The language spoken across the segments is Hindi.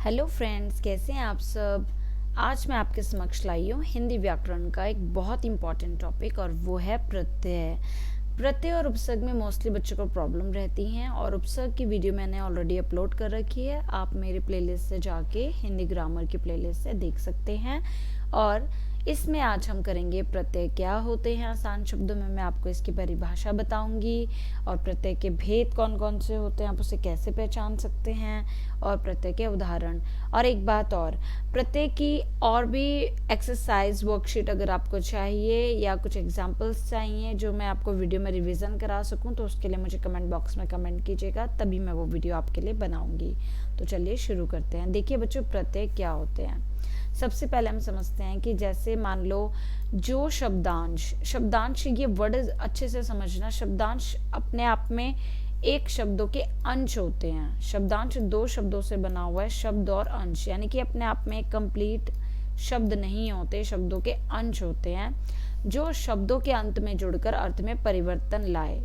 हेलो फ्रेंड्स, कैसे हैं आप सब। आज मैं आपके समक्ष लाई हूँ हिंदी व्याकरण का एक बहुत इंपॉर्टेंट टॉपिक और वो है प्रत्यय। प्रत्यय और उपसर्ग में मोस्टली बच्चों को प्रॉब्लम रहती हैं और उपसर्ग की वीडियो मैंने ऑलरेडी अपलोड कर रखी है। आप मेरे प्लेलिस्ट से जाके हिंदी ग्रामर की प्लेलिस्ट से देख सकते हैं। और इसमें आज हम करेंगे प्रत्यय क्या होते हैं। आसान शब्दों में मैं आपको इसकी परिभाषा बताऊंगी और प्रत्यय के भेद कौन कौन से होते हैं, आप उसे कैसे पहचान सकते हैं और प्रत्यय के उदाहरण। और एक बात और, प्रत्यय की और भी एक्सरसाइज वर्कशीट अगर आपको चाहिए या कुछ एग्जांपल्स चाहिए जो मैं आपको वीडियो में रिवीजन करा सकूं तो उसके लिए मुझे कमेंट बॉक्स में कमेंट कीजिएगा, तभी मैं वो वीडियो आपके लिए बनाऊंगी। तो चलिए शुरू करते हैं। देखिए बच्चों, प्रत्यय क्या होते हैं। सबसे पहले हम समझते हैं कि जैसे मान लो जो शब्दांश ये वर्ड अच्छे से समझना। शब्दांश अपने आप में एक शब्दों के अंश होते हैं। शब्दांश दो शब्दों से बना हुआ है, शब्द और अंश, यानी कि अपने आप में कंप्लीट शब्द नहीं होते, शब्दों के अंश होते हैं जो शब्दों के अंत में जुड़कर अर्थ में परिवर्तन लाए।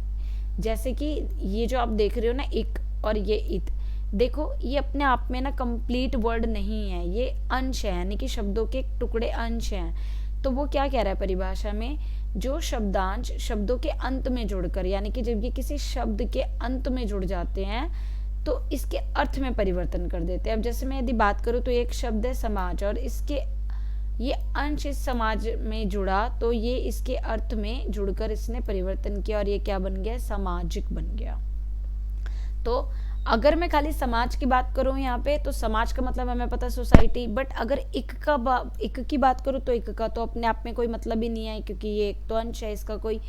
जैसे कि ये जो आप देख रहे हो ना, इक और ये इत, देखो ये अपने आप में ना कंप्लीट वर्ड नहीं है, ये अंश है, यानी कि शब्दों के टुकड़े अंश हैं। तो वो क्या कह रहा है परिभाषा में, जो शब्दांश शब्दों के अंत में जुड़कर, यानी कि जब ये किसी शब्द के अंत में जुड़ जाते हैं तो इसके अर्थ में परिवर्तन कर देते हैं। अब जैसे मैं यदि बात करूं तो एक शब्द है समाज और इसके ये अंश इस समाज में जुड़ा तो ये इसके अर्थ में जुड़कर इसने परिवर्तन किया और ये क्या बन गया, सामाजिक बन गया। तो अगर मैं खाली समाज की बात करूं यहाँ पे तो समाज का मतलब हमें पता है सोसाइटी, बट अगर इक की बात करूं तो इक का तो अपने आप में कोई मतलब ही नहीं है, क्योंकि ये एक तो अंश है, इसका कोई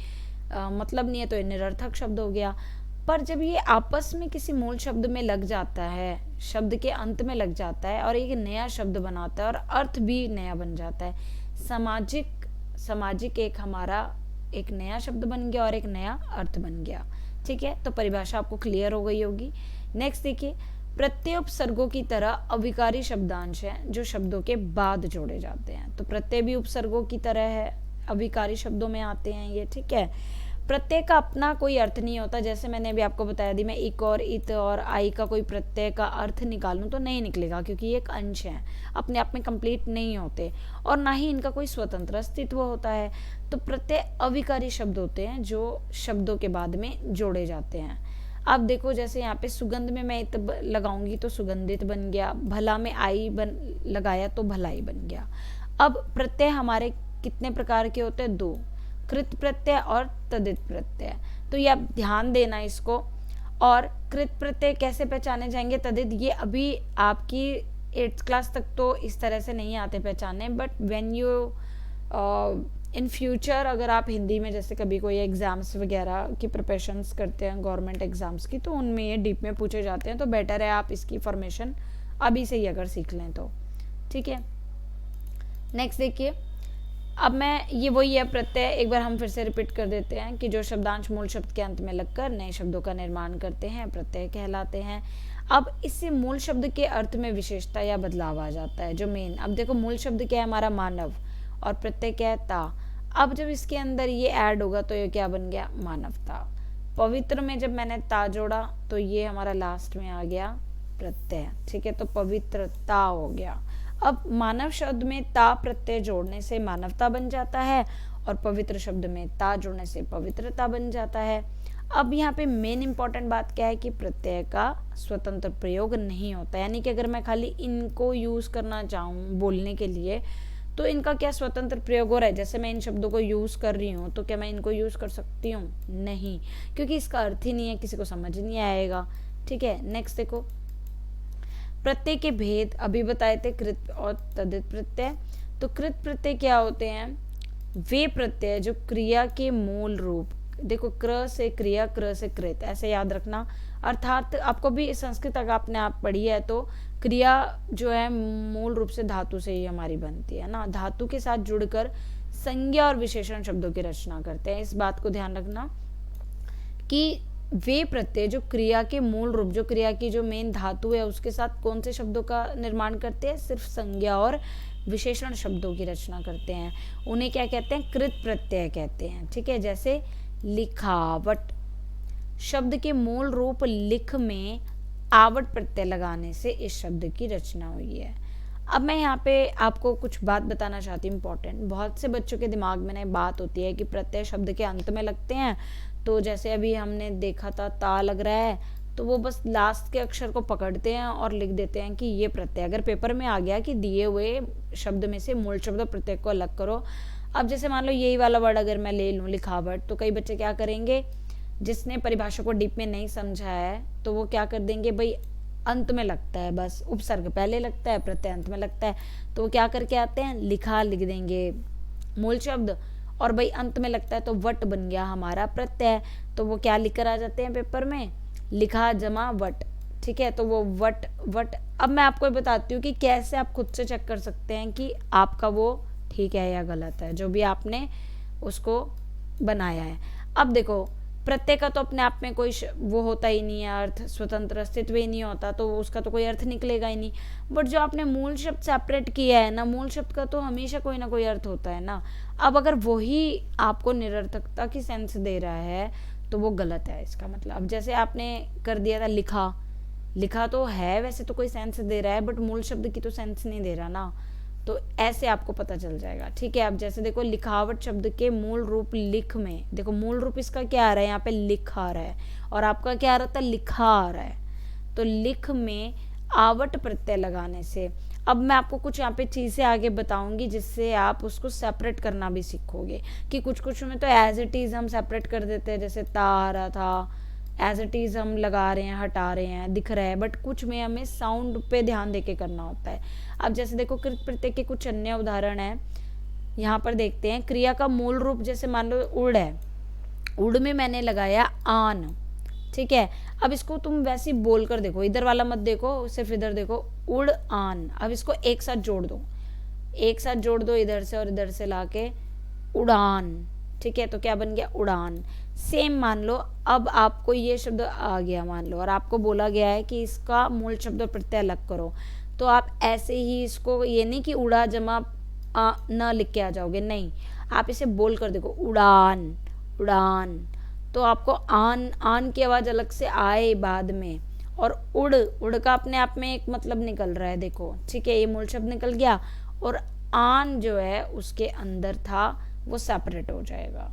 मतलब नहीं है, तो ये निरर्थक शब्द हो गया। पर जब ये आपस में किसी मूल शब्द में लग जाता है, शब्द के अंत में लग जाता है और एक नया शब्द बनाता है और अर्थ भी नया बन जाता है। सामाजिक सामाजिक एक हमारा एक नया शब्द बन गया और एक नया अर्थ बन गया। ठीक है, तो परिभाषा आपको क्लियर हो गई होगी। नेक्स्ट देखिए, प्रत्यय उपसर्गों की तरह अविकारी शब्दांश हैं जो शब्दों के बाद जोड़े जाते हैं। तो प्रत्यय भी उपसर्गों की तरह है, अविकारी शब्दों में आते हैं ये। ठीक है, प्रत्यय का अपना कोई अर्थ नहीं होता। जैसे मैंने अभी आपको बताया दी, मैं इक और इत और आई का कोई प्रत्यय का अर्थ निकालूं तो नहीं निकलेगा, क्योंकि ये एक अंश है, अपने आप में कंप्लीट नहीं होते और ना ही इनका कोई स्वतंत्र अस्तित्व होता है। तो प्रत्यय अविकारी शब्द होते हैं जो शब्दों के बाद में जोड़े जाते हैं। अब देखो, जैसे यहाँ पे सुगंध में मैं इत लगाऊंगी तो सुगंधित बन गया, भला में आई लगाया तो भलाई बन गया। अब प्रत्यय हमारे कितने प्रकार के होते हैं, दो, कृत प्रत्यय और तदित प्रत्यय। तो ये आप ध्यान देना इसको। और कृत प्रत्यय कैसे पहचाने जाएंगे, तदित ये अभी आपकी 8th क्लास तक तो इस तरह से नहीं आते पहचाने, but when you in future अगर आप हिंदी में जैसे कभी कोई एग्जाम्स वगैरह की प्रिपरेशंस करते हैं गवर्नमेंट एग्जाम्स की, तो उनमें ये डीप में पूछे जाते हैं, तो बेटर है आप इसकी फॉर्मेशन अभी से ही अगर सीख लें तो। ठीक है, नेक्स्ट देखिए, अब मैं ये वही है प्रत्यय, एक बार हम फिर से रिपीट कर देते हैं कि जो शब्दांश मूल शब्द के अंत में लगकर नए शब्दों का निर्माण करते हैं प्रत्यय कहलाते हैं। अब इससे मूल शब्द के अर्थ में विशेषता या बदलाव आ जाता है, जो मेन, अब देखो मूल शब्द क्या है हमारा, मानव, और प्रत्यय क्या है, ता। अब जब इसके अंदर ये ऐड होगा तो ये क्या बन गया, मानवता। पवित्र में जब मैंने ता जोड़ा तो ये हमारा लास्ट में आ गया प्रत्यय। ठीक है, तो पवित्रता हो गया। अब मानव शब्द में ता प्रत्यय जोड़ने से मानवता बन जाता है और पवित्र शब्द में ता जोड़ने से पवित्रता बन जाता है। अब यहाँ पे मेन इंपॉर्टेंट बात क्या है कि प्रत्यय का स्वतंत्र प्रयोग नहीं होता, यानी कि अगर मैं खाली इनको यूज करना चाहूँ बोलने के लिए तो इनका क्या स्वतंत्र प्रयोग हो रहा है। जैसे मैं इन शब्दों को यूज कर रही हूँ तो क्या मैं इनको यूज कर सकती हूँ, नहीं, क्योंकि इसका अर्थ ही नहीं है, किसी को समझ नहीं आएगा। ठीक है, नेक्स्ट देखो, प्रत्यय के भेद अभी बताए थे, कृत और तदित प्रत्यय। तो कृत प्रत्यय क्या होते हैं, वे प्रत्यय जो क्रिया के मूल रूप, देखो क्र से क्रिया, क्र से कृत, ऐसे याद रखना। अर्थात आपको भी संस्कृत अगर आपने आप पढ़ी है तो क्रिया जो है मूल रूप से धातु से ही हमारी बनती है ना, धातु के साथ जुड़कर संज्ञा और विशेषण शब्दों की रचना करते हैं। इस बात को ध्यान रखना कि वे प्रत्यय जो क्रिया के मूल रूप, जो क्रिया की जो मेन धातु है उसके साथ कौन से शब्दों का निर्माण करते हैं, सिर्फ संज्ञा और विशेषण शब्दों की रचना करते हैं, उन्हें क्या कहते हैं, कृत प्रत्यय कहते हैं। ठीक है, जैसे लिखावट, शब्द के मूल रूप लिख में आवट प्रत्यय लगाने से इस शब्द की रचना हुई है। अब मैं यहाँ पे आपको कुछ बात बताना चाहती हूँ इम्पोर्टेंट। बहुत से बच्चों के दिमाग में ना बात होती है कि प्रत्यय शब्द के अंत में लगते हैं, तो जैसे अभी हमने देखा था ता लग रहा है, तो वो बस लास्ट के अक्षर को पकड़ते हैं और लिख देते हैं कि ये प्रत्यय। अगर पेपर में आ गया कि दिए हुए शब्द में से मूल शब्द और प्रत्यय को अलग करो, अब जैसे मान लो यही वाला वर्ड अगर मैं ले लूँ लिखावट, तो कई बच्चे क्या करेंगे, जिसने परिभाषा को डीप में नहीं समझा है तो वो क्या कर देंगे, भाई अंत में लगता है, बस उपसर्ग पहले लगता है प्रत्यय अंत में लगता है, तो वो क्या करके आते हैं, लिखा लिख देंगे मूल शब्द, और भाई अंत में लगता है तो वट बन गया हमारा प्रत्यय, तो वो क्या लिख कर आ जाते हैं पेपर में, लिखा जमा वट। ठीक है, तो वो वट वट। अब मैं आपको बताती हूँ कि कैसे आप खुद से चेक कर सकते हैं कि आपका वो ठीक है या गलत है, जो भी आपने उसको बनाया है। अब देखो, प्रत्यय का तो अपने आप में कोई वो होता ही नहीं है, अर्थ स्वतंत्र अस्तित्व ही नहीं होता, तो उसका तो कोई अर्थ निकलेगा ही नहीं। बट जो आपने मूल शब्द सेपरेट किया है ना, मूल शब्द का तो हमेशा कोई ना कोई अर्थ होता है ना। अब अगर वही आपको निरर्थकता की सेंस दे रहा है तो वो गलत है इसका मतलब। अब जैसे आपने कर दिया था लिखा, लिखा तो है वैसे तो कोई सेंस दे रहा है, बट मूल शब्द की तो सेंस नहीं दे रहा ना, तो ऐसे आपको पता चल जाएगा। ठीक है, अब जैसे देखो लिखावट शब्द के मूल रूप लिख में, देखो मूल रूप इसका क्या आ रहा है, यहाँ पे लिख आ रहा है, और आपका क्या आ रहा था, लिखा आ रहा है, तो लिख में आवट प्रत्यय लगाने से। अब मैं आपको कुछ यहाँ पे चीज़ें आगे बताऊंगी जिससे आप उसको सेपरेट करना भी सीखोगे, कि कुछ कुछ में तो एज इट इज़ हम सेपरेट कर देते हैं, जैसे ता आ रहा था, एज इट इज़ हम लगा रहे हैं, हटा रहे हैं, दिख रहा है, बट कुछ में हमें साउंड पे ध्यान देके करना होता है। अब जैसे देखो कृत प्रत्यय के कुछ अन्य उदाहरण हैं, यहाँ पर देखते हैं। क्रिया का मूल रूप जैसे मान लो उड़ है, उड़ में मैंने लगाया आन। ठीक है, अब इसको तुम वैसे ही बोल कर देखो, इधर वाला मत देखो, सिर्फ इधर देखो, उड़ आन। अब इसको एक साथ जोड़ दो, एक साथ जोड़ दो इधर से और इधर से लाके उड़ान। ठीक है, तो क्या बन गया, उड़ान। सेम मान लो अब आपको ये शब्द आ गया मान लो, और आपको बोला गया है कि इसका मूल शब्द और प्रत्यय अलग करो, तो आप ऐसे ही इसको, ये नहीं कि उड़ा जमा न लिख के आ जाओगे, नहीं, आप इसे बोल कर देखो, उड़ान उड़ान, तो आपको आन आन की आवाज़ अलग से आए बाद में, और उड़ उड़ का अपने आप में एक मतलब निकल रहा है, देखो। ठीक है, ये मूल शब्द निकल गया, और आन जो है उसके अंदर था वो सेपरेट हो जाएगा।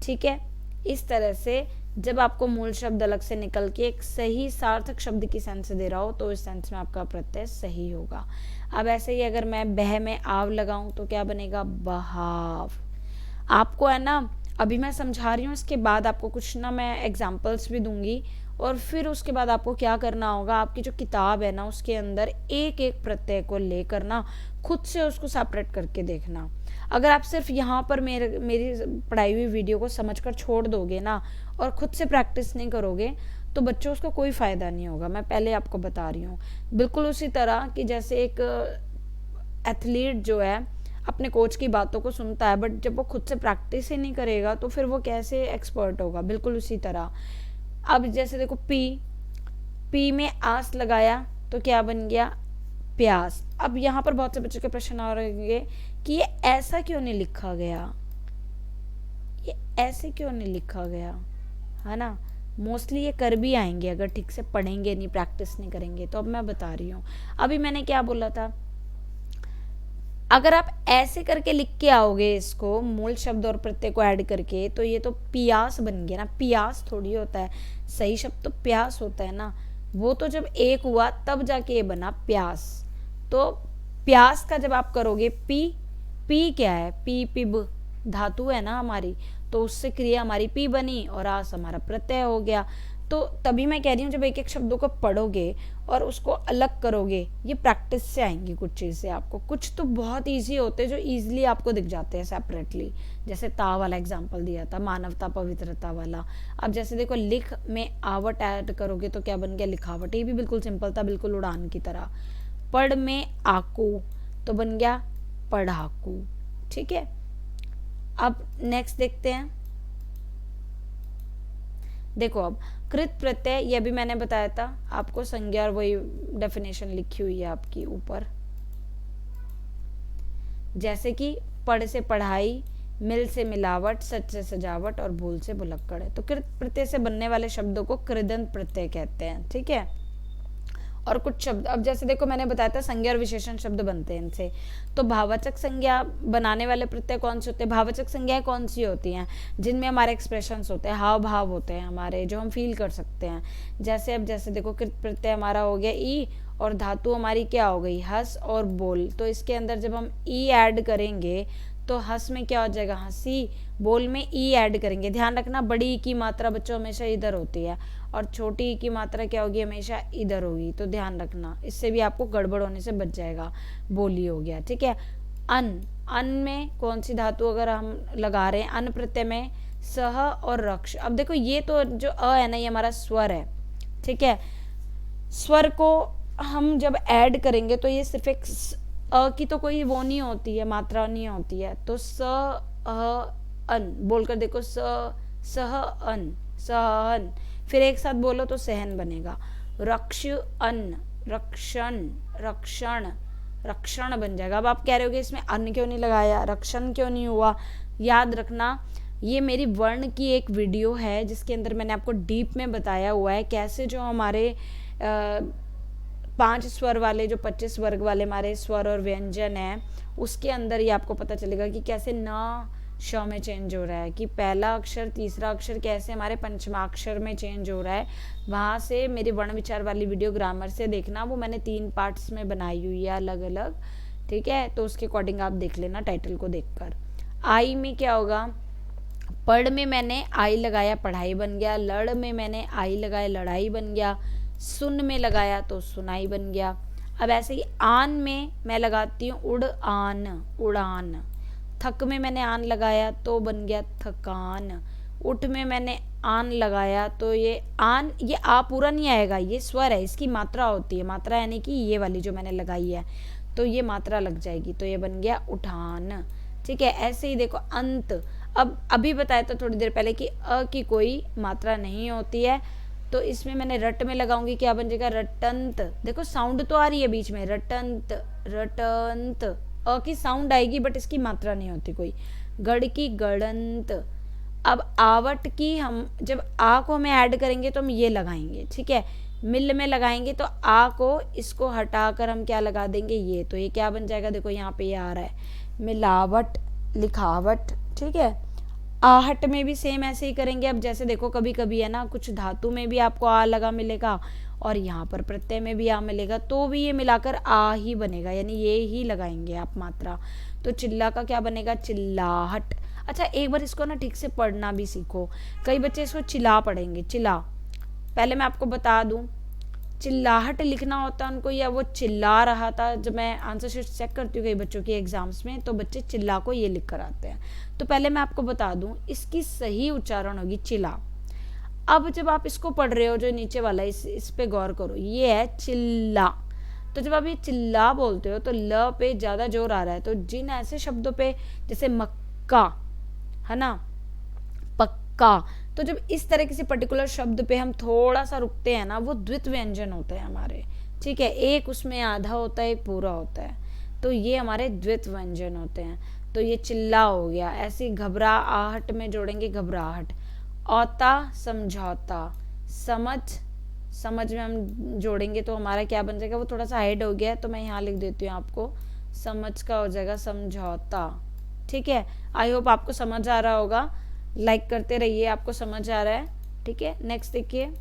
ठीक है, इस तरह से जब आपको मूल शब्द अलग से निकल के एक सही सार्थक शब्द की सेंस दे रहा हो, तो इस सेंस में आपका प्रत्यय सही होगा। अब ऐसे ही अगर मैं बह में आव लगाऊं तो क्या बनेगा, बहाव। आपको है ना, अभी मैं समझा रही हूँ, इसके बाद आपको कुछ ना मैं एग्जाम्पल्स भी दूंगी, और फिर उसके बाद आपको क्या करना होगा, आपकी जो किताब है ना उसके अंदर एक एक प्रत्यय को लेकर ना खुद से उसको सेपरेट करके देखना। अगर आप सिर्फ यहाँ पर मेरी पढ़ाई हुई वीडियो को समझकर छोड़ दोगे ना, और खुद से प्रैक्टिस नहीं करोगे, तो बच्चों उसका कोई फ़ायदा नहीं होगा। मैं पहले आपको बता रही हूँ, बिल्कुल उसी तरह कि जैसे एक एथलीट जो है अपने कोच की बातों को सुनता है, बट जब वो खुद से प्रैक्टिस ही नहीं करेगा तो फिर वो कैसे एक्सपर्ट होगा, बिल्कुल उसी तरह। अब जैसे देखो पी, पी में आस लगाया तो क्या बन गया, प्यास। अब यहाँ पर बहुत से बच्चों के प्रश्न आ रहे होंगे कि ये ऐसा क्यों नहीं लिखा गया, ये ऐसे क्यों नहीं लिखा गया, है ना। मोस्टली ये कर भी आएंगे अगर ठीक से पढ़ेंगे नहीं, प्रैक्टिस नहीं करेंगे। तो अब मैं बता रही हूँ, अभी मैंने क्या बोला था, अगर आप ऐसे करके लिख के आओगे इसको मूल शब्द और प्रत्यय को ऐड करके, तो ये तो पियास बन गया ना, पियास थोड़ी होता है, सही शब्द तो प्यास होता है ना। वो तो जब एक हुआ तब जाके ये बना प्यास। तो प्यास का जब आप करोगे पी, पी क्या है, पी पिब धातु है ना हमारी, तो उससे क्रिया हमारी पी बनी और आस हमारा प्रत्यय हो गया। तो तभी मैं कह रही हूँ जब एक एक शब्दों को पढ़ोगे और उसको अलग करोगे, ये प्रैक्टिस से आएंगी कुछ चीज़ें आपको। कुछ तो बहुत इजी होते हैं जो इजीली आपको दिख जाते हैं सेपरेटली, जैसे ता वाला एग्जांपल दिया था, मानवता पवित्रता वाला। अब जैसे देखो लिख में आवट ऐड करोगे तो क्या बन गया, लिखावट। ये भी बिल्कुल सिंपल था, बिल्कुल उड़ान की तरह। पढ़ में आकू तो बन गया पढ़ाकू। ठीक है, अब नेक्स्ट देखते हैं। देखो अब कृत प्रत्यय, ये भी मैंने बताया था आपको, संज्ञा और वही डेफिनेशन लिखी हुई है आपकी ऊपर। जैसे कि पढ़ से पढ़ाई, मिल से मिलावट, सच से सजावट और भूल से भुलक्कड़ है। तो कृत प्रत्यय से बनने वाले शब्दों को कृदंत प्रत्यय कहते हैं। ठीक है, और कुछ शब्द, अब जैसे देखो मैंने बताया था संज्ञा और विशेषण शब्द बनते हैं इनसे, तो भाववाचक संज्ञा बनाने वाले प्रत्यय कौन से होते हैं? भाववाचक संज्ञाएं कौन सी होती हैं? जिनमें हमारे एक्सप्रेशंस होते हैं, हाव भाव होते हैं हमारे, जो हम फील कर सकते हैं। जैसे अब जैसे देखो कृत प्रत्यय हमारा हो गया ई, और धातु हमारी क्या हो गई? हंस और बोल। तो इसके अंदर जब हम ई ऐड करेंगे तो हंस में क्या हो जाएगा? हंसी, बोल में ई ऐड करेंगे। ध्यान रखना, बड़ी ई की मात्रा बच्चों हमेशा इधर होती है और छोटी ई की मात्रा क्या होगी? हमेशा इधर होगी। तो ध्यान रखना, इससे भी आपको गड़बड़ होने से बच जाएगा। बोली हो गया, ठीक है। अन, अन में कौन सी धातु अगर हम लगा रहे हैं? अन प्रत्यय में सह और रक्ष। अब देखो ये तो जो अ है ना, ये हमारा स्वर है, ठीक है। स्वर को हम जब ऐड करेंगे तो ये सिर्फ एक अ की तो कोई वो नहीं होती है, मात्रा नहीं होती है। तो स अ अन बोलकर देखो, स सह अन, सहन। फिर एक साथ बोलो तो सहन बनेगा। रक्ष अन, रक्षण, रक्षण, रक्षण बन जाएगा। अब आप कह रहे हो कि इसमें अन क्यों नहीं लगाया, रक्षण क्यों नहीं हुआ? याद रखना, ये मेरी वर्ण की एक वीडियो है जिसके अंदर मैंने आपको डीप में बताया हुआ है कैसे जो हमारे 5 स्वर वाले, जो 25 वर्ग वाले हमारे स्वर और व्यंजन है, उसके अंदर ही आपको पता चलेगा कि कैसे न श में चेंज हो रहा है, कि पहला अक्षर तीसरा अक्षर कैसे हमारे पंचमाक्षर में चेंज हो रहा है। वहाँ से मेरी वर्ण विचार वाली वीडियो ग्रामर से देखना, वो मैंने 3 पार्ट्स में बनाई हुई है अलग अलग, ठीक है। तो उसके अकॉर्डिंग आप देख लेना टाइटल को देखकर। आई में क्या होगा? पढ़ में मैंने आई लगाया, पढ़ाई बन गया। लड़ में मैंने आई लगाया, लड़ाई बन गया। सुन में लगाया तो सुनाई बन गया। अब ऐसे ही आन में मैं लगाती हूँ उड़ आन, उड़ान। थक में मैंने आन लगाया तो बन गया थकान। उठ में मैंने आन लगाया तो ये आन, ये आ पूरा नहीं आएगा, ये स्वर है, इसकी मात्रा होती है। मात्रा यानी कि ये वाली जो मैंने लगाई है, तो ये मात्रा लग जाएगी, तो ये बन गया उठान, ठीक है। ऐसे ही देखो अंत, अब अभी बताया था थोड़ी देर पहले कि अ की कोई मात्रा नहीं होती है, तो इसमें मैंने रट में लगाऊंगी, क्या बन जाएगा? रटंत। देखो साउंड तो आ रही है बीच में, रटंत, रटंत। अ की साउंड आएगी बट इसकी मात्रा नहीं होती कोई। गढ़ की गड़ंत। अब आवट की हम जब आ को हमें ऐड करेंगे तो हम ये लगाएंगे, ठीक है। मिल में लगाएंगे तो आ को, इसको हटाकर हम क्या लगा देंगे? ये। तो ये क्या बन जाएगा? देखो यहाँ पे ये आ रहा है, मिलावट, लिखावट, ठीक है। आहट में भी सेम ऐसे ही करेंगे। अब जैसे देखो कभी कभी है ना, कुछ धातु में भी आपको आ लगा मिलेगा और यहाँ पर प्रत्यय में भी आ मिलेगा, तो भी ये मिलाकर आ ही बनेगा, यानी ये ही लगाएंगे आप मात्रा। तो चिल्ला का क्या बनेगा? चिल्लाहट। अच्छा एक बार इसको ना ठीक से पढ़ना भी सीखो, कई बच्चे इसको चिल्ला पढ़ेंगे, चिल्ला। पहले मैं आपको बता दूं, चिल्लाहट लिखना होता है उनको, या वो चिल्ला रहा था। जब मैं आंसर शीट चेक करती हूँ कई बच्चों के एग्जाम्स में, तो बच्चे चिल्ला को ये लिख कर आते हैं। तो पहले मैं आपको बता दूं, इसकी सही उच्चारण होगी चिल्ला। अब जब आप इसको पढ़ रहे हो, जो नीचे वाला इस पे गौर करो, ये है चिल्ला। तो जब आप ये चिल्ला बोलते हो तो ल पे ज्यादा जोर आ रहा है। तो जिन ऐसे शब्दों पे, जैसे मक्का है ना, पक्का, तो जब इस तरह किसी पर्टिकुलर शब्द पे हम थोड़ा सा रुकते हैं ना, वो द्वित व्यंजन होते हैं हमारे, ठीक है। एक उसमें आधा होता है, एक पूरा होता है, तो ये हमारे द्वित व्यंजन होते हैं। तो ये चिल्ला हो गया। ऐसी घबराहट में जोड़ेंगे घबराहट। औता, समझौता। समझ, समझ में हम जोड़ेंगे तो हमारा क्या बन जाएगा? वो थोड़ा सा हाइड हो गया है तो मैं यहाँ लिख देती हूँ आपको, समझ का हो जाएगा समझौता, ठीक है। आई होप आपको समझ आ रहा होगा, लाइक करते रहिए आपको समझ आ रहा है, ठीक है। नेक्स्ट देखिए,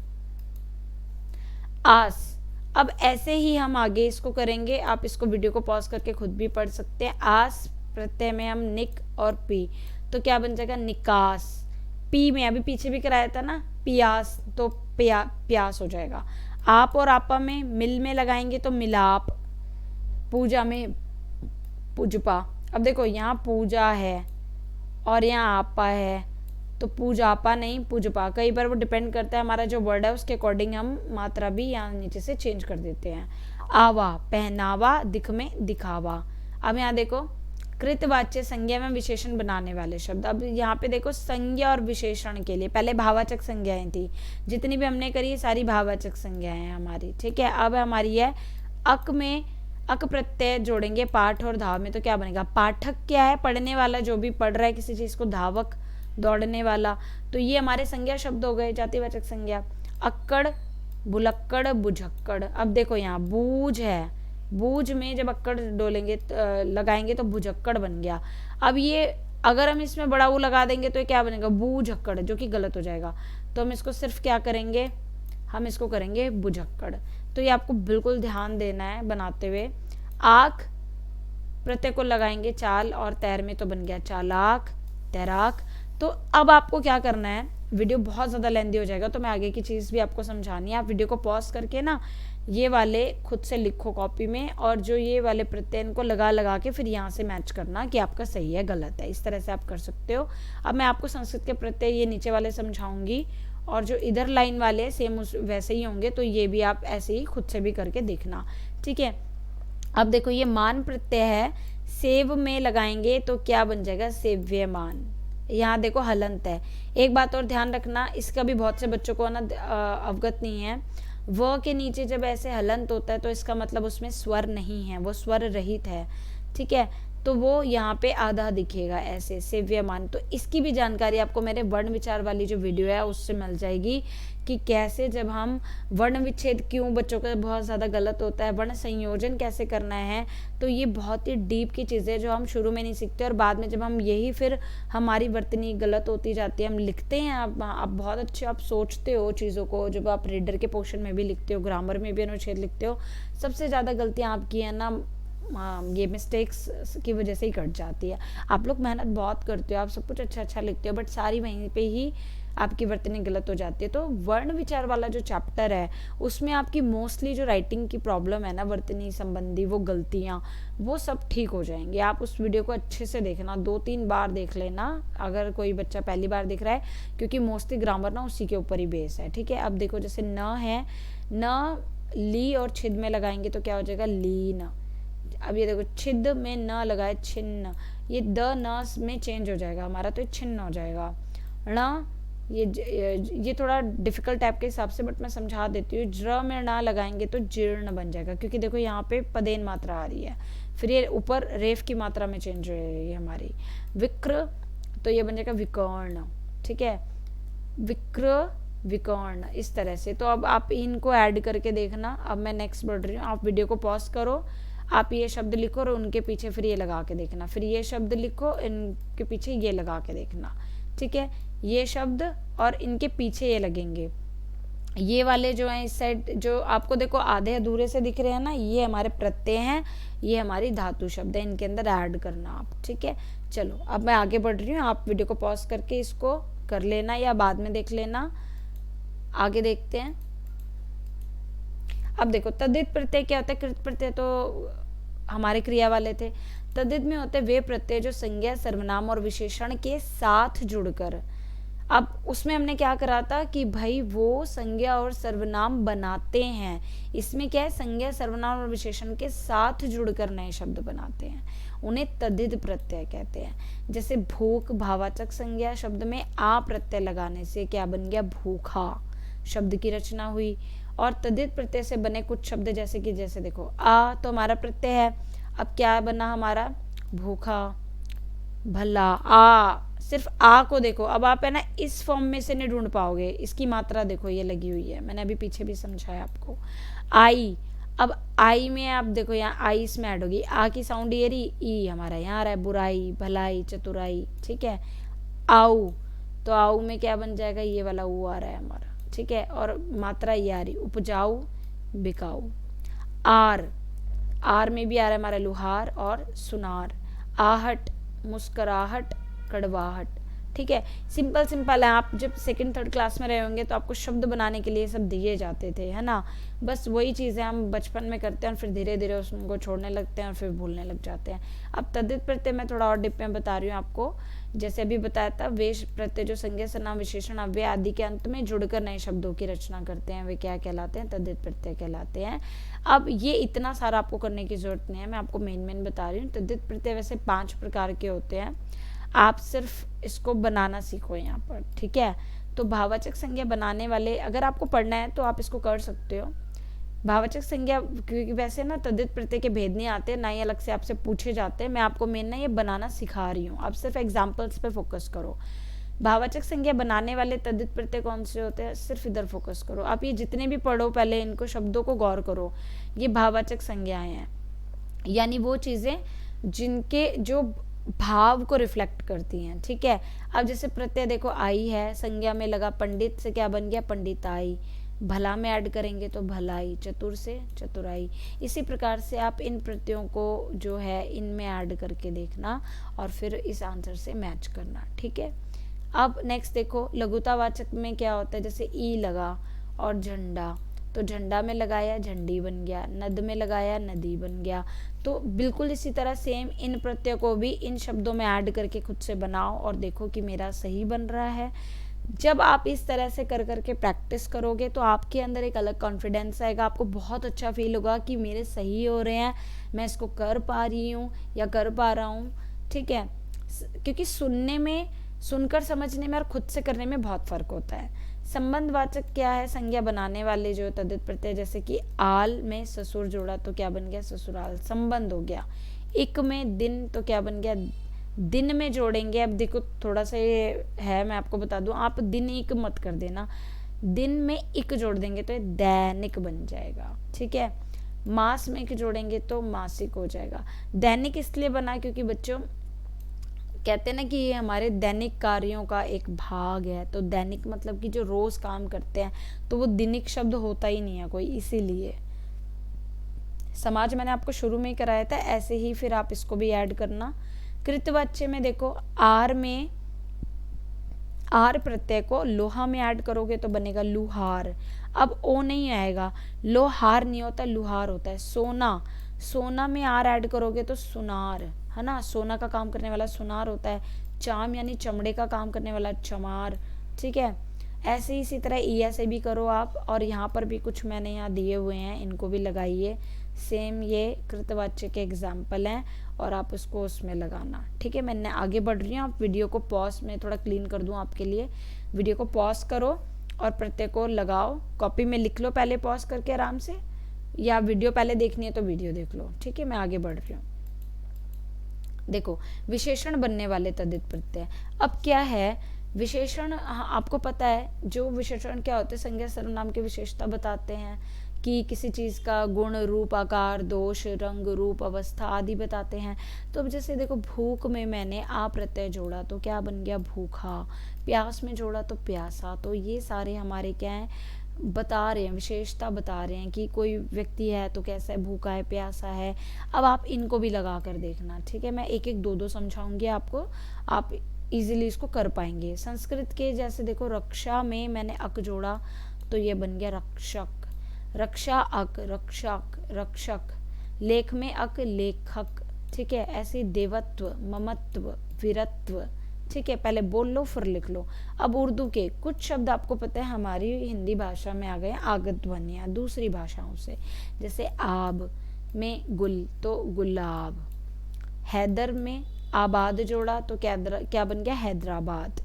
आस। अब ऐसे ही हम आगे इसको करेंगे, आप इसको वीडियो को पॉज करके खुद भी पढ़ सकते हैं। आस प्रत्यय में हम निक और पी, तो क्या बन जाएगा? निकास। पी में अभी पीछे भी कराया था ना, पियास, तो प्यास हो जाएगा। आप और आपा में, मिल में लगाएंगे तो मिलाप। पूजा में पूजपा। अब देखो यहाँ पूजा है और यहाँ आपा है, तो पूजापा नहीं पूजपा। कई बार वो डिपेंड करता है हमारा जो वर्ड है उसके अकॉर्डिंग हम मात्रा भी यहाँ नीचे से चेंज कर देते हैं। आवा, पहनावा, दिख में दिखावा। अब यहाँ देखो, कृतवाच्य संज्ञा में विशेषण बनाने वाले शब्द। अब यहाँ पे देखो संज्ञा और विशेषण के लिए पहले भाववाचक संज्ञाएं थी, जितनी भी हमने करी सारी भाववाचक संज्ञाएं हैं हमारी, ठीक है। अब हमारी है अक में, अक प्रत्यय जोड़ेंगे पाठ और धाव में, तो क्या बनेगा? पाठक क्या है? पढ़ने वाला, जो भी पढ़ रहा है किसी चीज को। धावक, दौड़ने वाला। तो ये हमारे संज्ञा शब्द हो गए, जातिवाचक संज्ञा। अक्कड़, बुलक्कड़, बुझक्कड़। अब देखो यहाँ बूझ है, बूझ में जब अक्कड़ डोलेंगे लगाएंगे तो भुजक्कड़ बन गया। अब ये अगर हम इसमें बड़ा ऊ लगा देंगे तो ये क्या बनेगा, बूझक्कड़, जो कि गलत हो जाएगा। तो हम इसको सिर्फ क्या करेंगे, हम इसको करेंगे बुझक्कड़। तो ये आपको बिल्कुल ध्यान देना है बनाते हुए। आख प्रत्यय को लगाएंगे चाल और तैर में, तो बन गया चालाक, तैराक। तो अब आपको क्या करना है, वीडियो बहुत ज़्यादा लेंदी हो जाएगा तो मैं आगे की चीज़ भी आपको समझानी है। आप वीडियो को पॉज करके ना ये वाले खुद से लिखो कॉपी में, और जो ये वाले प्रत्यय इनको लगा लगा के फिर यहाँ से मैच करना कि आपका सही है गलत है। इस तरह से आप कर सकते हो। अब मैं आपको संस्कृत के प्रत्यय ये नीचे वाले समझाऊंगी, और जो इधर लाइन वाले हैं सेम उस वैसे ही होंगे, तो ये भी आप ऐसे ही खुद से भी करके देखना, ठीक है। अब देखो ये मान प्रत्यय है, सेव में लगाएंगे तो क्या बन जाएगा, सेव्यमान। यहाँ देखो हलंत है। एक बात और ध्यान रखना, इसका भी बहुत से बच्चों को ना अवगत नहीं है। व के नीचे जब ऐसे हलंत होता है तो इसका मतलब उसमें स्वर नहीं है, वो स्वर रहित है, ठीक है। तो वो यहाँ पे आधा दिखेगा ऐसे, सेव्यमान। तो इसकी भी जानकारी आपको मेरे वर्ण विचार वाली जो वीडियो है उससे मिल जाएगी कि कैसे जब हम वर्ण विच्छेद क्यों बच्चों का बहुत ज़्यादा गलत होता है, वर्ण संयोजन कैसे करना है। तो ये बहुत ही डीप की चीज़ें जो हम शुरू में नहीं सीखते, और बाद में जब हम यही फिर हमारी वर्तनी गलत होती जाती है, हम लिखते हैं। आप बहुत अच्छे आप सोचते हो चीज़ों को, जब आप रीडर के पोर्शन में भी लिखते हो, ग्रामर में भी अनुच्छेद लिखते हो, सबसे ज़्यादा गलतियाँ आपकी है ना ये मिस्टेक्स की वजह से ही कट जाती है। आप लोग मेहनत बहुत करते हो, आप सब कुछ अच्छा अच्छा लिखते हो, बट सारी वहीं पे ही आपकी वर्तनी गलत हो जाती है। तो वर्ण विचार वाला जो चैप्टर है उसमें आपकी मोस्टली जो राइटिंग की प्रॉब्लम है ना, वर्तनी संबंधी वो गलतियाँ, वो सब ठीक हो जाएंगी। आप उस वीडियो को अच्छे से देखना, 2-3 बार देख लेना अगर कोई बच्चा पहली बार देख रहा है, क्योंकि मोस्टली ग्रामर ना उसी के ऊपर ही बेस है, ठीक है। अब देखो जैसे न है, न ली और छिद में लगाएंगे तो क्या हो जाएगा, लीन। अब ये देखो छिद में न लगाए, छिन्न, ये द न में चेंज हो जाएगा हमारा, तो ये छिन्न हो जाएगा। ण ये थोड़ा डिफिकल्ट टाइप के हिसाब से, बट मैं समझा देती हूँ। ज्र में ना लगाएंगे तो जीर्ण बन जाएगा, क्योंकि देखो यहाँ पे पदेन मात्रा आ रही है, फिर ये ऊपर रेफ की मात्रा में चेंज हो रही है हमारी। विक्र तो ये बन जाएगा विकर्ण, ठीक है, विक्र विकर्ण, इस तरह से। तो अब आप इनको ऐड करके देखना। अब मैं नेक्स्ट बढ़ रही हूँ, आप वीडियो को पॉज करो, आप ये शब्द लिखो और उनके पीछे फिर ये लगा के देखना, फिर ये शब्द लिखो, इनके पीछे ये लगा के देखना, ठीक है। ये शब्द और इनके पीछे ये लगेंगे। ये वाले जो हैं इस साइड, जो आपको देखो आधे अधूरे से दिख रहे हैं ना, ये हमारे प्रत्यय हैं, ये हमारी धातु शब्द है, इनके अंदर ऐड करना आप, ठीक है। चलो अब मैं आगे बढ़ रही हूँ, आप वीडियो को पॉज करके इसको कर लेना या बाद में देख लेना। आगे देखते हैं। अब देखो तद्धित प्रत्यय क्या होता है, कृत प्रत्यय तो हमारे क्रिया वाले थे। तद्धित में होते वे प्रत्यय जो संज्ञा, सर्वनाम और विशेषण के साथ जुड़कर, अब उसमें हमने क्या करा था कि भाई वो संज्ञा और सर्वनाम बनाते हैं, इसमें क्या है, संज्ञा, सर्वनाम और विशेषण के साथ जुड़कर नए शब्द बनाते हैं, उन्हें तद्धित प्रत्यय कहते हैं। जैसे भूख, भावाचक संज्ञा शब्द में आ प्रत्यय लगाने से क्या बन गया, भूखा शब्द की रचना हुई। और तद्धित प्रत्यय से बने कुछ शब्द जैसे कि, जैसे देखो आ तो हमारा प्रत्यय है, अब क्या बना हमारा, भूखा, भला। आ, सिर्फ आ को देखो, अब आप है ना इस फॉर्म में से नहीं ढूंढ पाओगे, इसकी मात्रा देखो ये लगी हुई है, मैंने अभी पीछे भी समझाया आपको। आई, अब आई में आप देखो यहाँ आई इसमें ऐड होगी, आ की साउंड ये रही, ई हमारा यहाँ रहा है, बुराई, भलाई, चतुराई, ठीक है। आऊ, तो आऊ में क्या बन जाएगा, ये वाला ऊ आ रहा है हमारा, ठीक है, और मात्रा ये आ रही, उपजाऊ, बिकाऊ। आर, आर में भी आ रहा है हमारा लुहार और सुनार। आहट, मुस्कुराहट, कड़वाहट, ठीक है। सिंपल सिंपल है। आप जब सेकंड थर्ड क्लास में रहे होंगे तो आपको शब्द बनाने के लिए सब दिए जाते थे, है ना। बस वही चीज़ें हम बचपन में करते हैं और फिर धीरे धीरे उसको छोड़ने लगते हैं और फिर भूलने लग जाते हैं। अब तद्धित प्रत्यय मैं थोड़ा और डिप में बता रही हूँ आपको। जैसे अभी बताया था, वेश प्रत्यय जो संज्ञा, सर्वनाम, विशेषण, अव्यय आदि के अंत में जुड़कर नए शब्दों की रचना करते हैं, वे क्या कहलाते हैं, तद्धित प्रत्यय कहलाते हैं। अब ये इतना सारा आपको करने की जरूरत नहीं है, मैं आपको मेन बता रही हूँ। तद्धित प्रत्यय वैसे 5 प्रकार के होते हैं, आप सिर्फ इसको बनाना सीखो यहाँ पर, ठीक है। तो भाववाचक संज्ञा बनाने वाले, अगर आपको पढ़ना है तो आप इसको कर सकते हो। भाववाचक संज्ञा, क्योंकि वैसे ना तद्धित प्रत्यय के भेद नहीं आते, ना ही अलग से आपसे पूछे जाते हैं, मैं आपको मेन ना ये बनाना सिखा रही हूँ, आप सिर्फ एग्जाम्पल्स पे फोकस करो। भाववाचक संज्ञा बनाने वाले तद्धित प्रत्यय कौन से होते हैं? सिर्फ इधर फोकस करो आप, ये जितने भी पढ़ो पहले इनको शब्दों को गौर करो। ये भाववाचक संज्ञाएं हैं, यानी वो चीजें जिनके जो भाव को रिफ्लेक्ट करती हैं, ठीक है। अब जैसे प्रत्यय देखो आई है, संज्ञा में लगा, पंडित से क्या बन गया? पंडिताई। भला में ऐड करेंगे तो भलाई, चतुर से चतुराई। इसी प्रकार से आप इन प्रत्ययों को जो है इनमें ऐड करके देखना और फिर इस आंसर से मैच करना, ठीक है। अब नेक्स्ट देखो लघुतावाचक में क्या होता है, जैसे ई लगा और झंडा, तो झंडा में लगाया झंडी बन गया, नद में लगाया नदी बन गया। तो बिल्कुल इसी तरह सेम इन प्रत्ययों को भी इन शब्दों में ऐड करके खुद से बनाओ और देखो कि मेरा सही बन रहा है। जब आप इस तरह से कर करके प्रैक्टिस करोगे तो आपके अंदर एक अलग कॉन्फिडेंस आएगा, आपको बहुत अच्छा फील होगा कि मेरे सही हो रहे हैं, मैं इसको कर पा रही हूँ या कर पा रहा हूँ, ठीक है। क्योंकि सुनने में, सुनकर समझने में और खुद से करने में बहुत फर्क होता है। संबंधवाचक क्या है? संज्ञा बनाने वाले जो तद्धित प्रत्यय, जैसे कि आल में ससुर जोड़ा तो क्या बन गया? ससुराल, संबंध हो गया। इक में दिन तो क्या बन गया? दिन में जोड़ेंगे। अब देखो थोड़ा सा ये है, मैं आपको बता दूं, आप दिन इक मत कर देना, दिन में इक जोड़ देंगे तो ये दैनिक बन जाएगा, ठीक है। मास में इक जोड़ेंगे तो मासिक हो जाएगा। दैनिक इसलिए बना क्योंकि बच्चों कहते हैं ना कि ये हमारे दैनिक कार्यों का एक भाग है, तो दैनिक मतलब कि जो रोज काम करते हैं, तो वो दिनिक शब्द होता ही नहीं है कोई, इसीलिए। समाज मैंने आपको शुरू में ही कराया था, ऐसे ही फिर आप इसको भी ऐड करना। कृतवाच्य में देखो आर में, आर प्रत्यय को लोहा में ऐड करोगे तो बनेगा लुहार। अब ओ नहीं आएगा, लोहार नहीं होता, लुहार होता है। सोना, सोना में आर ऐड करोगे तो सुनार, है ना, सोना का काम करने वाला सुनार होता है। चाम यानी चमड़े का काम करने वाला चमार, ठीक है। ऐसे ही इसी तरह ईया से भी करो आप, और यहाँ पर भी कुछ मैंने यहाँ दिए हुए हैं, इनको भी लगाइए। सेम ये कृतवाच्य के एग्जाम्पल हैं और आप उसको उसमें लगाना, ठीक है। मैंने आगे बढ़ रही हूँ, आप वीडियो को पॉज में थोड़ा क्लीन कर दूँ आपके लिए। वीडियो को पॉज करो और प्रत्यय को लगाओ, कॉपी में लिख लो पहले पॉज करके आराम से, या वीडियो पहले देखनी है तो वीडियो देख लो, ठीक है। मैं आगे बढ़ रही हूँ। देखो विशेषण बनने वाले तद्धित प्रत्यय, अब क्या है विशेषण, आपको पता है जो विशेषण क्या होते हैं? संज्ञा सर्वनाम की विशेषता बताते हैं कि किसी चीज़ का गुण, रूप, आकार, दोष, रंग, रूप, अवस्था आदि बताते हैं। तो अब जैसे देखो भूख में मैंने आ प्रत्यय जोड़ा तो क्या बन गया? भूखा। प्यास में जोड़ा तो प्यासा। तो ये सारे हमारे क्या हैं? बता रहे हैं, विशेषता बता रहे हैं कि कोई व्यक्ति है तो कैसा है, भूखा है, प्यासा है। अब आप इनको भी लगा कर देखना, ठीक है। मैं एक एक दो दो समझाऊंगी आपको, आप इजीली इसको कर पाएंगे। संस्कृत के जैसे देखो रक्षा में मैंने अक जोड़ा तो ये बन गया रक्षक, रक्षा अक, रक्षक, रक्षक। लेख में अक, लेखक, ठीक है। ऐसे देवत्व, ममत्व, वीरत्व, ठीक है। पहले बोल लो फिर लिख लो। अब उर्दू के कुछ शब्द आपको पता है हमारी हिंदी भाषा में आ गए आगत ध्वनियाँ दूसरी भाषाओं से, जैसे आब में गुल तो गुलाब, हैदर में आबाद जोड़ा तो क्या बन गया? हैदराबाद।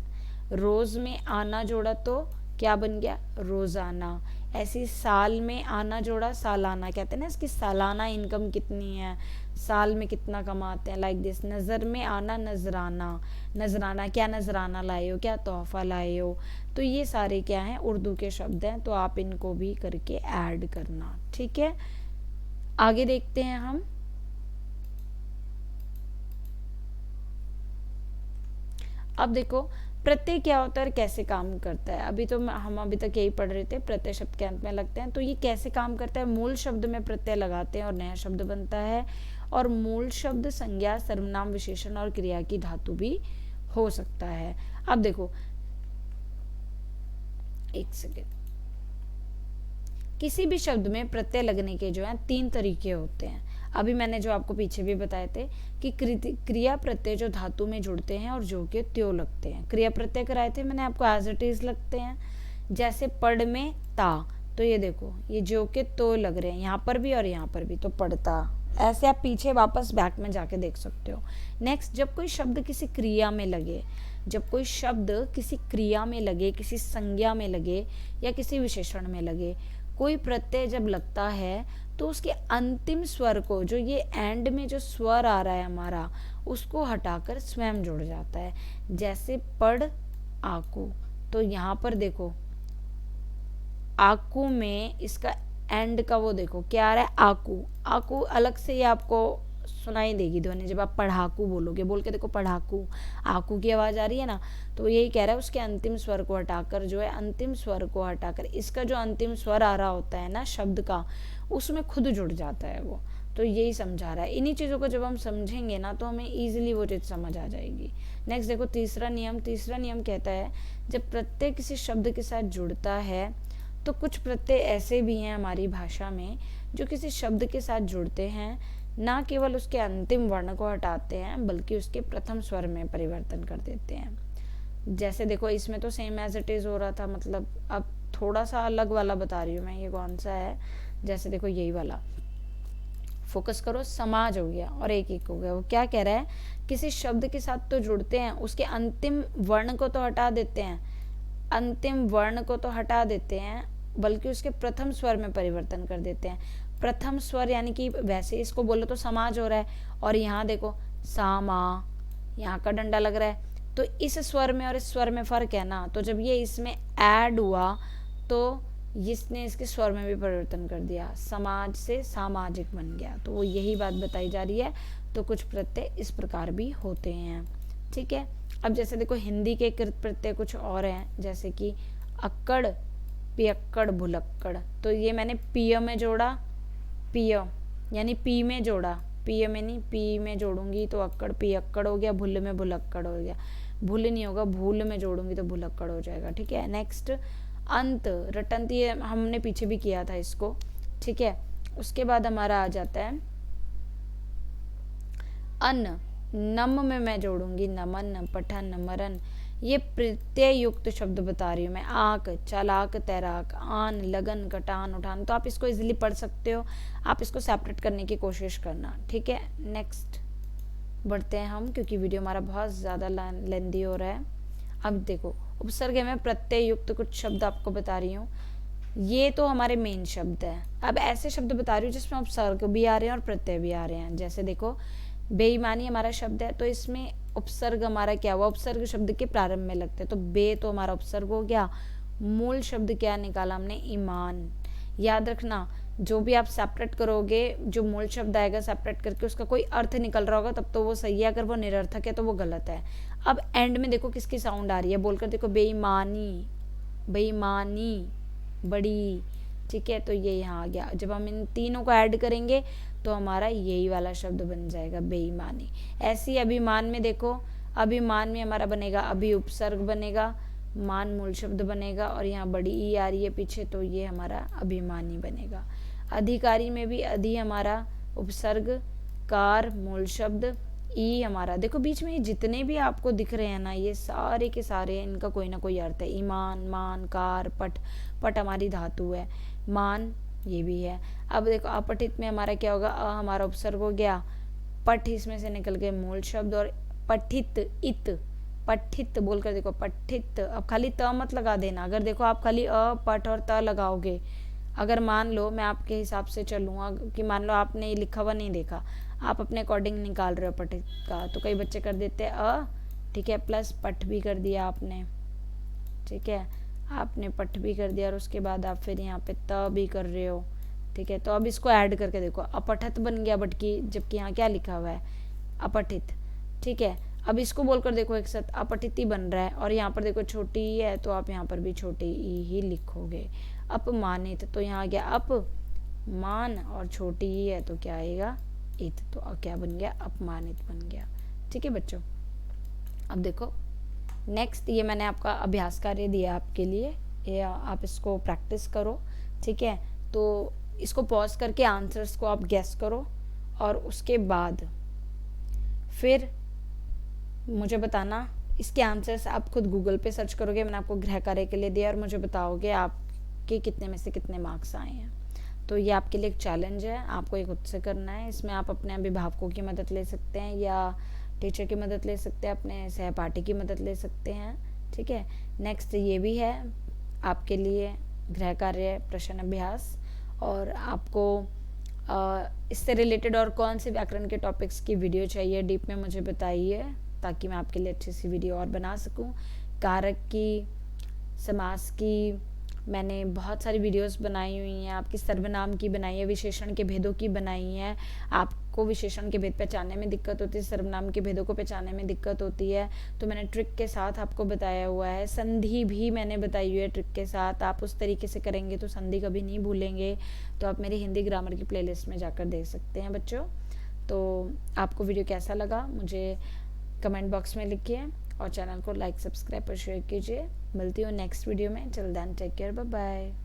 रोज में आना जोड़ा तो क्या बन गया? रोजाना। ऐसी साल में आना जोड़ा सालाना, कहते हैं ना इसकी सालाना इनकम कितनी है, साल में कितना कमाते हैं, लाइक दिस। नज़र में आना नजराना, नजराना क्या नजराना लाए हो, क्या तोहफा लाए हो। तो ये सारे क्या हैं? उर्दू के शब्द हैं, तो आप इनको भी करके ऐड करना, ठीक है। आगे देखते हैं हम। अब देखो प्रत्यय क्या होता है और कैसे काम करता है। अभी तो हम अभी तक यही पढ़ रहे थे, प्रत्यय शब्द के अंत में लगते हैं। तो ये कैसे काम करता है? मूल शब्द में प्रत्यय लगाते हैं और नया शब्द बनता है, और मूल शब्द संज्ञा, सर्वनाम, विशेषण और क्रिया की धातु भी हो सकता है। अब देखो एक सेकेंड, किसी भी शब्द में प्रत्यय लगने के जो है 3 तरीके होते हैं। अभी मैंने जो आपको पीछे भी बताए थे कि क्रिया प्रत्यय जो धातु में जुड़ते हैं और जो के त्यों लगते हैं। क्रिया प्रत्यय कराए थे मैंने आपको, एज इट इज लगते हैं। जैसे पढ़ में ता, तो ये देखो ये जो के तो लग रहे हैं यहाँ पर भी और यहाँ पर भी, तो पढ़ता। ऐसे आप पीछे वापस बैक में जाके देख सकते हो। नेक्स्ट, जब कोई शब्द किसी क्रिया में लगे, जब कोई शब्द किसी क्रिया में लगे, किसी संज्ञा में लगे या किसी विशेषण में लगे, कोई प्रत्यय जब लगता है तो उसके अंतिम स्वर को, जो ये एंड में जो स्वर आ रहा है हमारा, उसको हटाकर स्वयं जुड़ जाता है। जैसे पढ़ आकू। तो यहाँ पर देखो आकू में इसका एंड का वो देखो क्या आ रहा है, आकू। आकू अलग से ही आपको सुनाई देगी ध्वनि जब आप पढ़ाकू बोलोगे। बोल के देखो पढ़ाकू, आकू की आवाज आ रही है ना, तो यही कह रहा है उसके अंतिम स्वर को हटाकर, जो है अंतिम स्वर को हटाकर इसका जो अंतिम स्वर आ रहा होता है ना शब्द का, उसमें खुद जुड़ जाता है वो। तो यही समझा रहा है। इन्हीं चीज़ों को जब हम समझेंगे ना तो हमें ईजिली वो चीज़ समझ आ जाएगी। नेक्स्ट देखो तीसरा नियम। तीसरा नियम कहता है जब प्रत्यय किसी शब्द के साथ जुड़ता है तो कुछ प्रत्यय ऐसे भी हैं हमारी भाषा में जो किसी शब्द के साथ जुड़ते हैं, ना केवल उसके अंतिम वर्ण को हटाते हैं बल्कि उसके प्रथम स्वर में परिवर्तन कर देते हैं। जैसे देखो इसमें तो सेम एज इट इज हो रहा था, मतलब अब थोड़ा सा अलग वाला बता रही हूँ मैं। ये कौन सा है, जैसे देखो यही वाला, फोकस करो, समाज हो गया और एक एक हो गया। वो क्या कह रहा है, किसी शब्द के साथ तो जुड़ते हैं, उसके अंतिम वर्ण को तो हटा देते हैं, अंतिम वर्ण को तो हटा देते हैं बल्कि उसके प्रथम स्वर में परिवर्तन कर देते हैं। प्रथम स्वर यानी कि वैसे इसको बोलो तो समाज हो रहा है, और यहाँ देखो सामा, यहाँ का डंडा लग रहा है। तो इस स्वर में और इस स्वर में फर्क है ना, तो जब ये इसमें ऐड हुआ तो इसने इसके स्वर में भी परिवर्तन कर दिया, समाज से सामाजिक बन गया। तो वो यही बात बताई जा रही है। तो कुछ प्रत्यय इस प्रकार भी होते हैं, ठीक है। अब जैसे देखो हिंदी के कृत प्रत्यय कुछ और हैं, जैसे कि अक्कड़, पियक्कड़, भुलक्कड़। तो ये मैंने पिय में जोड़ा, पिय यानी पी में जोड़ा, पिय में नहीं पी में जोड़ूंगी तो अक्कड़ पियक्कड़ हो गया, भुल में भुलक्कड़ हो गया। भूल नहीं होगा, भूल में जोड़ूंगी तो भुलक्कड़ हो जाएगा, ठीक है। नेक्स्ट अंत, रटंत, ये हमने पीछे भी किया था इसको, ठीक है। उसके बाद हमारा आ जाता है अन्न, नम में मैं जोड़ूंगी नमन, पठन, मरन। ये प्रत्यय युक्त शब्द बता रही हूँ मैं। आक, चालाक, तैराक, आन, लगन, कटान, उठान। तो आप इसको इजीली पढ़ सकते हो, आप इसको सेपरेट करने की कोशिश करना, ठीक है। नेक्स्ट बढ़ते हैं हम, क्योंकि वीडियो हमारा बहुत ज़्यादा लेंदी हो रहा है। अब देखो उपसर्ग में प्रत्यय युक्त कुछ शब्द आपको बता रही हूँ। ये तो हमारे मेन शब्द है। अब ऐसे शब्द बता रही हूँ जिसमें उपसर्ग भी आ रहे हैं और प्रत्यय भी आ रहे हैं। जैसे देखो बेईमानी हमारा शब्द है, तो इसमें उपसर्ग हमारा क्या हुआ, उपसर्ग शब्द के प्रारंभ में लगते हैं, तो बे तो हमारा उपसर्ग हो गया। मूल शब्द क्या निकाला हमने, ईमान। याद रखना जो भी आप सेपरेट करोगे, जो मूल शब्द आएगा सेपरेट करके उसका कोई अर्थ निकल रहा होगा तब तो वो सही है, अगर वो निरर्थक है तो वो गलत है। अब एंड में देखो किसकी साउंड आ रही है, बोलकर देखो बेईमानी, बेईमानी, बड़ी, ठीक है। तो ये यहाँ आ गया। जब हम इन तीनों को ऐड करेंगे तो हमारा यही वाला शब्द बन जाएगा बेईमानी। ऐसी अभिमान में देखो, अभिमान में हमारा बनेगा अभी उपसर्ग बनेगा, मान मूल शब्द बनेगा, और यहाँ बड़ी ई आ रही है पीछे, तो ये हमारा अभिमानी बनेगा। अधिकारी में भी अधि हमारा उपसर्ग, कार मूल शब्द, ई हमारा, देखो बीच में जितने भी आपको दिख रहे हैं ना, ये सारे के सारे इनका कोई ना कोई अर्थ है। ईमान, मान, कार, पट, पट हमारी धातु है, मान ये भी है। अब देखो अपठित में हमारा क्या होगा, अ हमारा उपसर्ग हो गया, पठ इसमें से निकल गए मूल शब्द, और पठित, इत, पठित बोलकर देखो पठित। अब खाली त मत लगा देना, अगर देखो आप खाली अ पठ और त लगाओगे, अगर मान लो मैं आपके हिसाब से चलूँगा कि मान लो आपने ये लिखा हुआ नहीं देखा, आप अपने अकॉर्डिंग निकाल रहे हो पठित का, तो कई बच्चे कर देते हैं अ, ठीक है, प्लस पठ भी कर दिया आपने, ठीक है, आपने पठ भी कर दिया और उसके बाद आप फिर यहाँ पे त भी कर रहे हो, ठीक है। तो अब इसको ऐड करके देखो, अपठित बन गया बटकी, जबकि यहाँ क्या लिखा हुआ है, अपठित, ठीक है। अब इसको बोलकर देखो एक साथ, अपठित ही बन रहा है, और यहाँ पर देखो छोटी ई है तो आप यहाँ पर भी छोटी ई ही लिखोगे। अपमानित, तो यहाँ आ गया अप मान, और छोटी ई है तो क्या आएगा, इत, तो क्या बन गया, अपमानित बन गया, ठीक है बच्चों। अब देखो नेक्स्ट, ये मैंने आपका अभ्यास कार्य दिया आपके लिए, ये आप इसको प्रैक्टिस करो, ठीक है। तो इसको पॉज करके आंसर्स को आप गेस करो, और उसके बाद फिर मुझे बताना। इसके आंसर्स आप खुद गूगल पे सर्च करोगे, मैंने आपको गृह कार्य के लिए दिया, और मुझे बताओगे आपके कितने में से कितने मार्क्स आए हैं। तो ये आपके लिए एक चैलेंज है, आपको ये खुद से करना है। इसमें आप अपने अभिभावकों की मदद ले सकते हैं, या टीचर की मदद ले सकते हैं, अपने सहपाठी की मदद ले सकते हैं, ठीक है। नेक्स्ट ये भी है आपके लिए गृह कार्य प्रश्न अभ्यास, और आपको इससे रिलेटेड और कौन से व्याकरण के टॉपिक्स की वीडियो चाहिए डीप में मुझे बताइए, ताकि मैं आपके लिए अच्छी सी वीडियो और बना सकूं। कारक की, समास की मैंने बहुत सारी वीडियोस बनाई हुई हैं, आपकी सर्वनाम की बनाई है, विशेषण के भेदों की बनाई है। आपको विशेषण के भेद पहचानने में दिक्कत होती है, सर्वनाम के भेदों को पहचानने में दिक्कत होती है, तो मैंने ट्रिक के साथ आपको बताया हुआ है। संधि भी मैंने बताई हुई है ट्रिक के साथ, आप उस तरीके से करेंगे तो संधि कभी नहीं भूलेंगे। तो आप मेरी हिंदी ग्रामर की प्लेलिस्ट में जाकर देख सकते हैं बच्चों। तो आपको वीडियो कैसा लगा मुझे कमेंट बॉक्स में लिखिए और चैनल को लाइक, सब्सक्राइब और शेयर कीजिए। मिलती हूँ नेक्स्ट वीडियो में। Till then take care, bye bye.